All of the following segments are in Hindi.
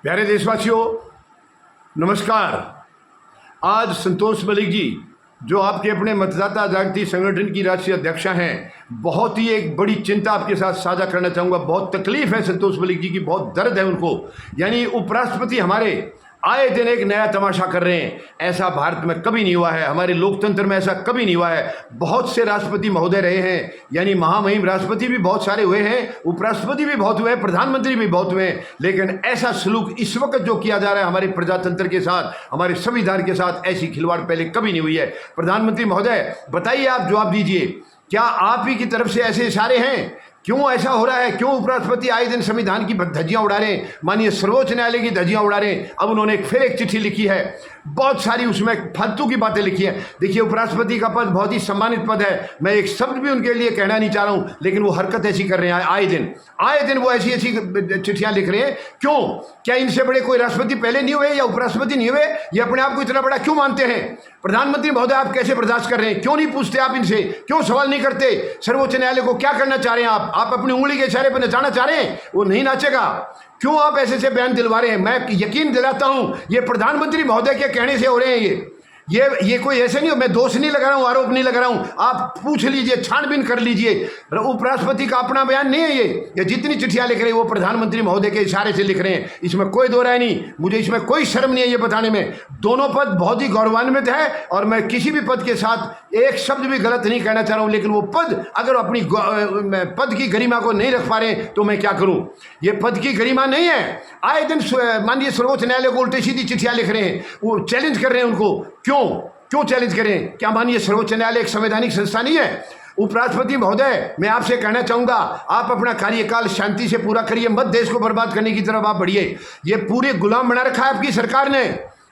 प्यारे देशवासियों, नमस्कार। आज संतोष मलिक जी, जो आपके अपने मतदाता जागृति संगठन की राष्ट्रीय अध्यक्षा हैं, बहुत ही एक बड़ी चिंता आपके साथ साझा करना चाहूँगा। बहुत तकलीफ है संतोष मलिक जी की, बहुत दर्द है उनको। यानी उपराष्ट्रपति हमारे आए दिन एक नया तमाशा कर रहे हैं। ऐसा भारत में कभी नहीं हुआ है, हमारे लोकतंत्र में ऐसा कभी नहीं हुआ है। बहुत से राष्ट्रपति महोदय रहे हैं, यानी महामहिम राष्ट्रपति भी बहुत सारे हुए हैं, उपराष्ट्रपति भी बहुत हुए हैं, प्रधानमंत्री भी बहुत हुए हैं, लेकिन ऐसा सलूक इस वक्त जो किया जा रहा है हमारे प्रजातंत्र के साथ, हमारे संविधान के साथ, ऐसी खिलवाड़ पहले कभी नहीं हुई है। प्रधानमंत्री महोदय, बताइए, आप जवाब दीजिए, क्या आप ही की तरफ से ऐसे इशारे हैं? क्यों ऐसा हो रहा है? क्यों उपराष्ट्रपति आए दिन संविधान की धज्जियां उड़ा रहे हैं, माननीय सर्वोच्च न्यायालय की धज्जियां उड़ा रहे हैं? अब उन्होंने फिर एक चिट्ठी लिखी है, बहुत सारी उसमें फालतू की बातें लिखी हैं। देखिए, उपराष्ट्रपति का पद बहुत ही सम्मानित पद है, मैं एक शब्द भी उनके लिए कहना नहीं चाह रहा हूं, लेकिन वो हरकत ऐसी कर रहे हैं। आए दिन वो ऐसी चिट्ठियां लिख रहे हैं। क्यों? क्या इनसे बड़े कोई राष्ट्रपति पहले नहीं हुए या उपराष्ट्रपति नहीं हुए? ये अपने आप को इतना बड़ा क्यों मानते हैं? प्रधानमंत्री महोदय, आप कैसे बर्दाश्त कर रहे हैं? क्यों नहीं पूछते आप इनसे? क्यों सवाल नहीं करते? सर्वोच्च न्यायालय को क्या करना चाह रहे हैं आप अपनी उंगली के इशारे पर नचाना चाह रहे हैं? वो नहीं नाचेगा। क्यों आप ऐसे से बयान दिलवा रहे हैं? मैं यकीन दिलाता हूं, ये प्रधानमंत्री महोदय के कहने से हो रहे हैं। ये कोई ऐसे नहीं हो, मैं दोष नहीं लगा रहा हूं, आरोप नहीं लगा रहा हूं। आप पूछ लीजिए, छानबीन कर लीजिए। उपराष्ट्रपति का अपना बयान नहीं है ये जितनी चिट्ठियां लिख रहे हैं वो प्रधानमंत्री महोदय के इशारे से लिख रहे हैं। इसमें कोई दो राय नहीं, मुझे इसमें कोई शर्म नहीं है ये बताने में। दोनों पद बहुत ही गौरवान्वित है और मैं किसी भी पद के साथ एक शब्द भी गलत नहीं कहना चाह रहा हूं, लेकिन वो पद अगर अपनी पद की गरिमा को नहीं रख पा रहे तो मैं क्या करूं? ये पद की गरिमा नहीं है। आए दिन माननीय सर्वोच्च न्यायालय को उल्टी सीधी चिट्ठियां लिख रहे हैं, वो चैलेंज कर रहे हैं उनको। क्यों चैलेंज करें? क्या माननीय सर्वोच्च न्यायालय एक संवैधानिक संस्था नहीं है? उपराष्ट्रपति महोदय, मैं आपसे कहना चाहूंगा, आप अपना कार्यकाल शांति से पूरा करिए, मत देश को बर्बाद करने की तरफ आप बढ़िए। ये पूरे गुलाम बना रखा है आपकी सरकार ने।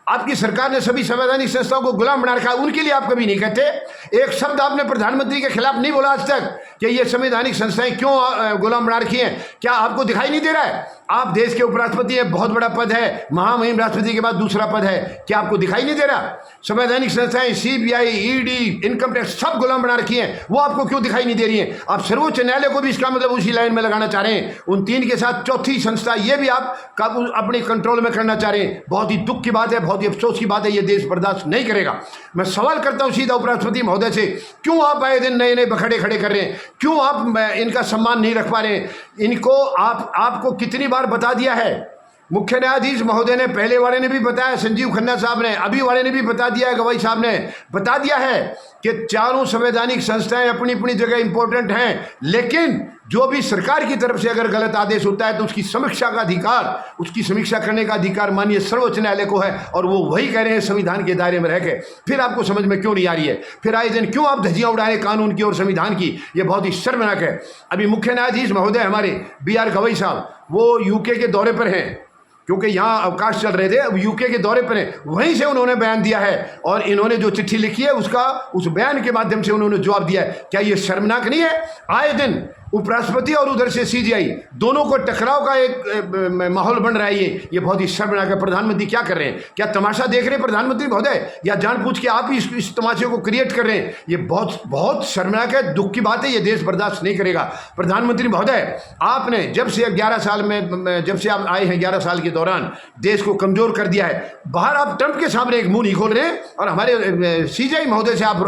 आपकी सरकार ने सभी संवैधानिक संस्थाओं को गुलाम बना रखा है, उनके लिए आप कभी नहीं कहते। एक शब्द आपने प्रधानमंत्री के खिलाफ नहीं बोला आज तक कि ये संवैधानिक संस्थाएं क्यों गुलाम बना रखी हैं। क्या आपको दिखाई नहीं दे रहा है? आप देश के उपराष्ट्रपति हैं, बहुत बड़ा पद है, महामहिम राष्ट्रपति के बाद दूसरा पद है। क्या आपको दिखाई नहीं दे रहा? संवैधानिक संस्थाएं, सीबीआई, ईडी, इनकम टैक्स, सब गुलाम बना रखी हैं, वो आपको क्यों दिखाई नहीं दे रही हैं? आप सर्वोच्च न्यायालय को भी इसका मतलब उसी लाइन में लगाना चाह रहे हैं। उन तीन के साथ चौथी संस्था ये भी आप काबू अपने कंट्रोल में करना चाह रहे हैं। बहुत ही दुख की बात है, बहुत ही अफसोस की बात है, ये देश बर्दाश्त नहीं करेगा। मैं सवाल करता हूं सीधा उपराष्ट्रपति महोदय से, क्यों आप आए दिन नए नए बखड़े खड़े कर रहे हैं? क्यों आप इनका सम्मान नहीं रख पा रहे हैं? इनको आपको कितनी बार बता दिया है? मुख्य न्यायाधीश महोदय ने, पहले वाले ने भी बताया, संजीव खन्ना साहब ने, अभी वाले ने भी बता दिया है, गवाई साहब ने बता दिया है कि चारों संवैधानिक संस्थाएं अपनी अपनी जगह इंपॉर्टेंट हैं, लेकिन जो भी सरकार की तरफ से अगर गलत आदेश होता है तो उसकी समीक्षा का अधिकार, उसकी समीक्षा करने का अधिकार माननीय सर्वोच्च न्यायालय को है, और वो वही कह रहे हैं संविधान के दायरे में रह के। फिर आपको समझ में क्यों नहीं आ रही है? फिर आए दिन क्यों आप धज्जियां उड़ा रहे हैं कानून की और संविधान की? ये बहुत ही शर्मनाक है। अभी मुख्य न्यायाधीश महोदय हमारे BR गवई साहब, वो यूके के दौरे पर हैं, क्योंकि यहाँ अवकाश चल रहे थे, अब यूके के दौरे पर हैं, वहीं से उन्होंने बयान दिया है और इन्होंने जो चिट्ठी लिखी है उस बयान के माध्यम से उन्होंने जवाब दिया है। क्या ये शर्मनाक नहीं है? आए दिन उपराष्ट्रपति और उधर से CJI, दोनों को टकराव का एक माहौल बन रहा है। ये बहुत ही शर्मनाक है। प्रधानमंत्री क्या कर रहे हैं? क्या तमाशा देख रहे हैं प्रधानमंत्री महोदय, या जानबूझ के आप ही इस तमाशे को क्रिएट कर रहे हैं? ये बहुत शर्मनाक है, दुख की बात है, ये देश बर्दाश्त नहीं करेगा। प्रधानमंत्री महोदय, आपने जब से 11 साल में, जब से आप आए हैं, 11 साल के दौरान देश को कमजोर कर दिया है। बाहर आप ट्रंप के सामने एक मुंह नहीं खोल रहे हैं और हमारे CJI महोदय से आप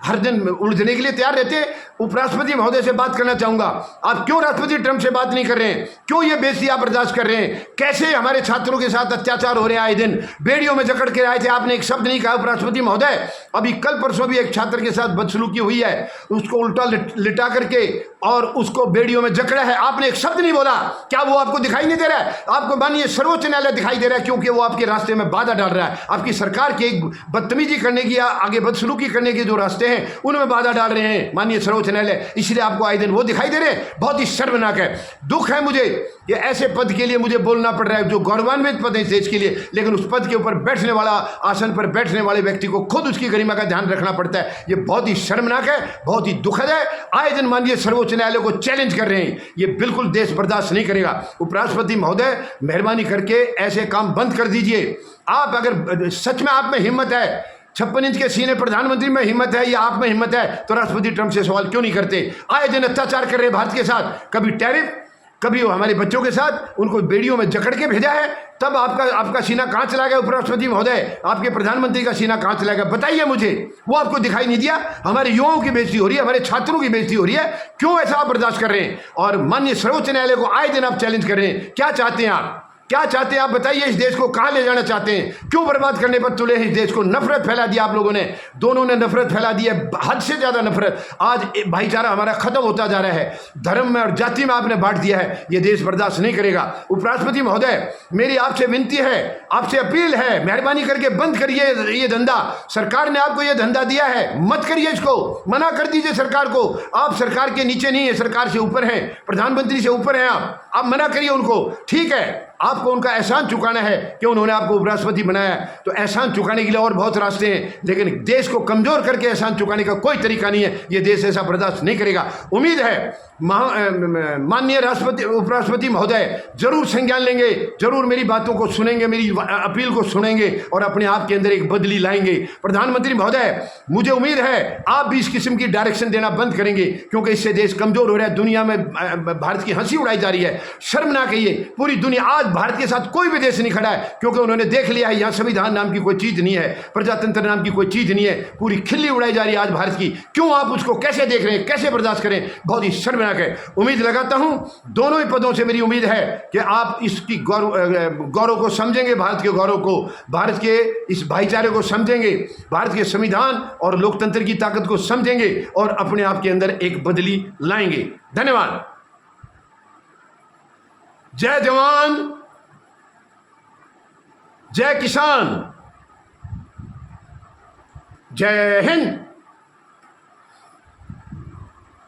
हर दिन उलझने के लिए तैयार रहते हैं। उपराष्ट्रपति महोदय से बात करना चाहूंगा, आप क्यों राष्ट्रपति ट्रंप से बात नहीं कर रहे हैं? क्यों ये बेइज्जती आप बर्दाश्त कर रहे हैं? कैसे हमारे छात्रों के साथ अत्याचार हो रहे हैं? आए दिन बेड़ियों में जकड़ के आए थे, आपने एक शब्द नहीं कहा उपराष्ट्रपति महोदय। अभी कल परसों भी एक छात्र के साथ बदसलूकी हुई है, उसको उल्टा लिटा करके और उसको बेड़ियों में जकड़ा है, आपने एक शब्द नहीं बोला। क्या वो आपको दिखाई नहीं दे रहा है? आपको माननीय सर्वोच्च न्यायालय दिखाई दे रहा है, क्योंकि वो आपके रास्ते में बाधा डाल रहा है। आपकी सरकार के एक बदतमीजी करने की या आगे बदसलूकी करने के जो रास्ते हैं उनमें बाधा डाल रहे हैं माननीय सर्वोच्च न्यायालय, इसलिए आपको आए दिन वो दिखाई दे रहे हैं। बहुत ही शर्मनाक है, दुख है मुझे, ये ऐसे पद के लिए मुझे बोलना पड़ रहा है जो गौरवान्वित पद है इस देश के लिए, लेकिन उस पद के ऊपर बैठने वाला, आसन पर बैठने वाले व्यक्ति को खुद उसकी गरिमा का ध्यान रखना पड़ता है। ये बहुत ही शर्मनाक है, बहुत ही दुखद है। आए दिन माननीय सर्वोच्च न्यायालय को चैलेंज कर रहे हैं, ये बिल्कुल देश बर्दाश्त नहीं करेगा। उपराष्ट्रपति महोदय, मेहरबानी करके ऐसे काम बंद कर दीजिए। आप अगर सच में आप में हिम्मत है, 56 इंच के सीने प्रधानमंत्री में हिम्मत है या आप में हिम्मत है, तो राष्ट्रपति ट्रंप से सवाल क्यों नहीं करते? आए दिन अत्याचार कर रहे भारत के साथ, कभी टैरिफ, कभी वो हमारे बच्चों के साथ उनको बेड़ियों में जकड़ के भेजा है, तब आपका सीना कहाँ चला गया उपराष्ट्रपति महोदय, आपके प्रधानमंत्री का सीना कहाँ चला गया, बताइए मुझे। वो आपको दिखाई नहीं दिया? हमारे युवाओं की बेइज्जती हो रही है, हमारे छात्रों की बेइज्जती हो रही है, क्यों ऐसा आप बर्दाश्त कर रहे हैं? और माननीय सर्वोच्च न्यायालय को आए दिन आप चैलेंज कर रहे हैं। क्या चाहते हैं आप? क्या चाहते हैं आप? बताइए, इस देश को कहां ले जाना चाहते हैं? क्यों बर्बाद करने पर तुले हैं इस देश को? नफरत फैला दिया आप लोगों ने, दोनों ने नफरत फैला दी है, हद से ज्यादा नफरत। आज भाईचारा हमारा खत्म होता जा रहा है, धर्म में और जाति में आपने बांट दिया है, ये देश बर्दाश्त नहीं करेगा। उपराष्ट्रपति महोदय, मेरी आपसे विनती है, आपसे अपील है, मेहरबानी करके बंद करिए ये धंधा। सरकार ने आपको ये धंधा दिया है, मत करिए इसको, मना कर दीजिए सरकार को। आप सरकार के नीचे नहीं है, सरकार से ऊपर है, प्रधानमंत्री से ऊपर है आप मना करिए उनको। ठीक है, आपको उनका एहसान चुकाना है कि उन्होंने आपको उपराष्ट्रपति बनाया, तो एहसान चुकाने के लिए और बहुत रास्ते हैं, लेकिन देश को कमजोर करके एहसान चुकाने का कोई तरीका नहीं है। ये देश ऐसा बर्दाश्त नहीं करेगा। उम्मीद है माननीय उपराष्ट्रपति महोदय जरूर संज्ञान लेंगे, जरूर मेरी बातों को सुनेंगे, मेरी अपील को सुनेंगे और अपने आप के अंदर एक बदली लाएंगे। प्रधानमंत्री महोदय, मुझे उम्मीद है आप भी इस किस्म की डायरेक्शन देना बंद करेंगे, क्योंकि इससे देश कमजोर हो रहा है। दुनिया में भारत की हंसी उड़ाई जा रही है। शर्मनाक है ये। पूरी दुनिया आज भारत के साथ कोई भी देश नहीं खड़ा है, क्योंकि उन्होंने देख लिया है यहाँ संविधान नाम की कोई चीज नहीं है, प्रजातंत्र नाम की कोई चीज नहीं है। पूरी खिल्ली उड़ाई जा रही है आज भारत की। क्यों आप उसको कैसे देख रहे हैं, कैसे बर्दाश्त करें? बहुत ही शर्मनाक है। उम्मीद लगाता हूं दोनों ही पदों से मेरी उम्मीद है कि आप इसकी गौरव को समझेंगे, भारत के गौरव को, भारत के इस भाईचारे को समझेंगे, भारत के संविधान और लोकतंत्र की ताकत को समझेंगे और अपने आप के अंदर एक बदली लाएंगे। धन्यवाद। जय जवान, जय किसान, जय हिंद।